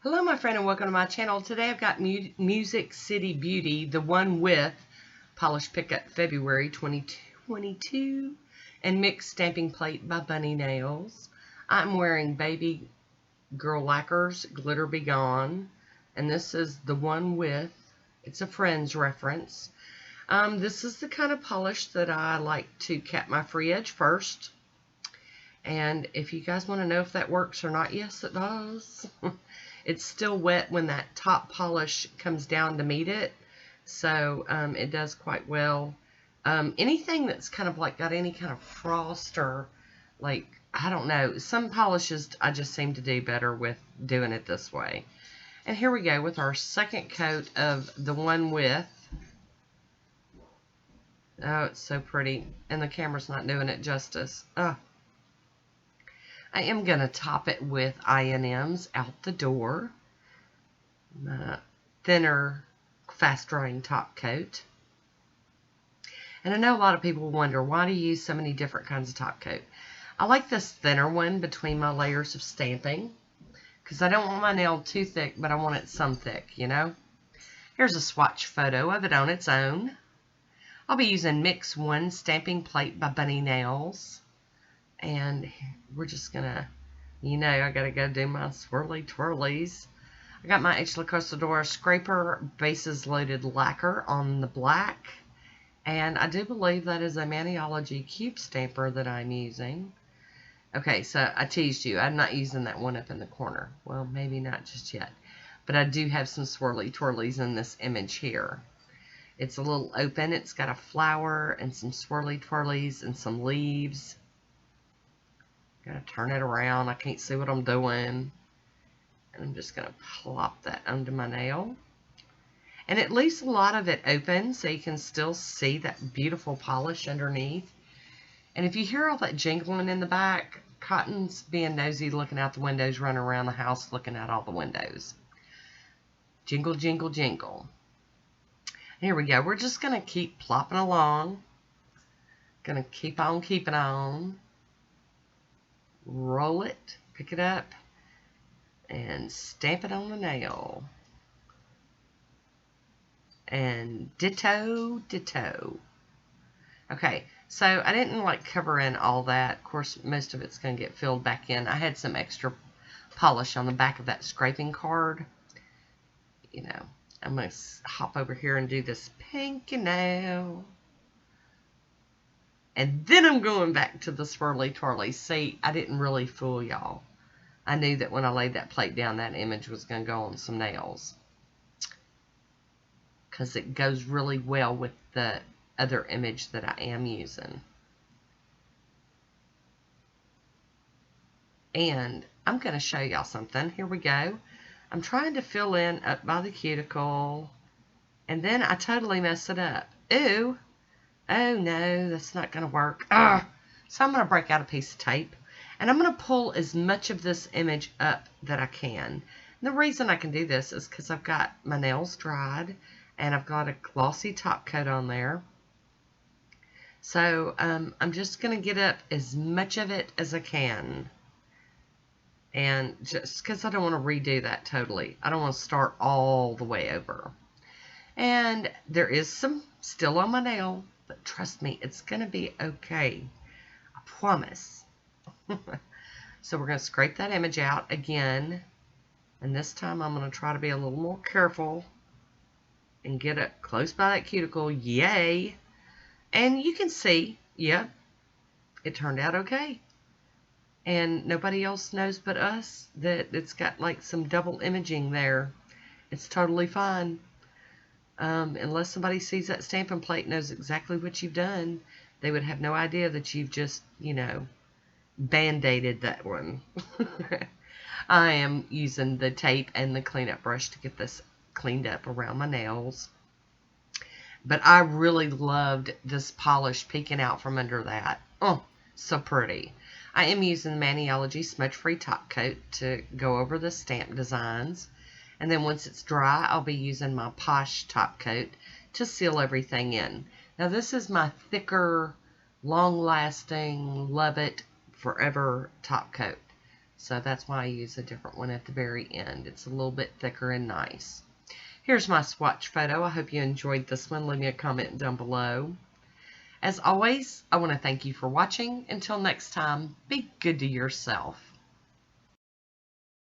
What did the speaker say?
Hello my friend and welcome to my channel. Today I've got Music City Beauty, the one with Polish Pickup February 2022 and Mixed Stamping Plate by Bunny Nails. I'm wearing Baby Girl Lacquer's Glitter Be Gone, and this is the one with, it's a Friends reference. This is the kind of polish that I like to cap my free edge first. And if you guys want to know if that works or not, yes it does. It's still wet when that top polish comes down to meet it, so it does quite well. Anything that's kind of like got any kind of frost or like, I don't know, some polishes I just seem to do better with doing it this way. And here we go with our second coat of the one with, oh it's so pretty and the camera's not doing it justice. I am going to top it with I&M's Out the Door, my thinner, fast-drying top coat. And I know a lot of people wonder, why do you use so many different kinds of top coat? I like this thinner one between my layers of stamping, because I don't want my nail too thick, but I want it some thick, you know? Here's a swatch photo of it on its own. I'll be using Mix 1 Stamping Plate by Bunny Nails. And we're just gonna, you know, I gotta go do my swirly twirlies. I got my H. La Cosadora Scraper Bases Loaded Lacquer on the black. And I do believe that is a Maniology cube stamper that I'm using. Okay, so I teased you. I'm not using that one up in the corner. Well, maybe not just yet. But I do have some swirly twirlies in this image here. It's a little open. It's got a flower and some swirly twirlies and some leaves. Gotta turn it around. I can't see what I'm doing. And I'm just gonna plop that under my nail. And it leaves a lot of it open so you can still see that beautiful polish underneath. And if you hear all that jingling in the back, Cotton's being nosy looking out the windows, running around the house looking out all the windows. Jingle, jingle, jingle. Here we go. We're just gonna keep plopping along. Gonna keep on keeping on. Roll it, pick it up, and stamp it on the nail. And ditto, ditto. Okay, so I didn't like cover in all that. Of course, most of it's going to get filled back in. I had some extra polish on the back of that scraping card. You know, I'm going to hop over here and do this pinky nail. And then I'm going back to the swirly twirly. See, I didn't really fool y'all. I knew that when I laid that plate down, that image was going to go on some nails. Because it goes really well with the other image that I am using. And I'm going to show y'all something. Here we go. I'm trying to fill in up by the cuticle. And then I totally mess it up. Ooh. Oh no, that's not going to work. So I'm going to break out a piece of tape. And I'm going to pull as much of this image up that I can. And the reason I can do this is because I've got my nails dried. And I've got a glossy top coat on there. So I'm just going to get up as much of it as I can. And just because I don't want to redo that totally. I don't want to start all the way over. And there is some still on my nail. But trust me, it's going to be okay. I promise. So we're going to scrape that image out again. And this time I'm going to try to be a little more careful. And get it close by that cuticle. Yay. And you can see, yep, it turned out okay. And nobody else knows but us that it's got like some double imaging there. It's totally fine. Unless somebody sees that stamping plate and knows exactly what you've done, they would have no idea that you've just, you know, band-aided that one. I am using the tape and the cleanup brush to get this cleaned up around my nails. But I really loved this polish peeking out from under that. Oh, so pretty. I am using the Maniology smudge-free top coat to go over the stamp designs. And then once it's dry, I'll be using my Poshe top coat to seal everything in. Now this is my thicker, long-lasting, love it forever top coat. So that's why I use a different one at the very end. It's a little bit thicker and nice. Here's my swatch photo. I hope you enjoyed this one. Leave me a comment down below. As always, I want to thank you for watching. Until next time, be good to yourself.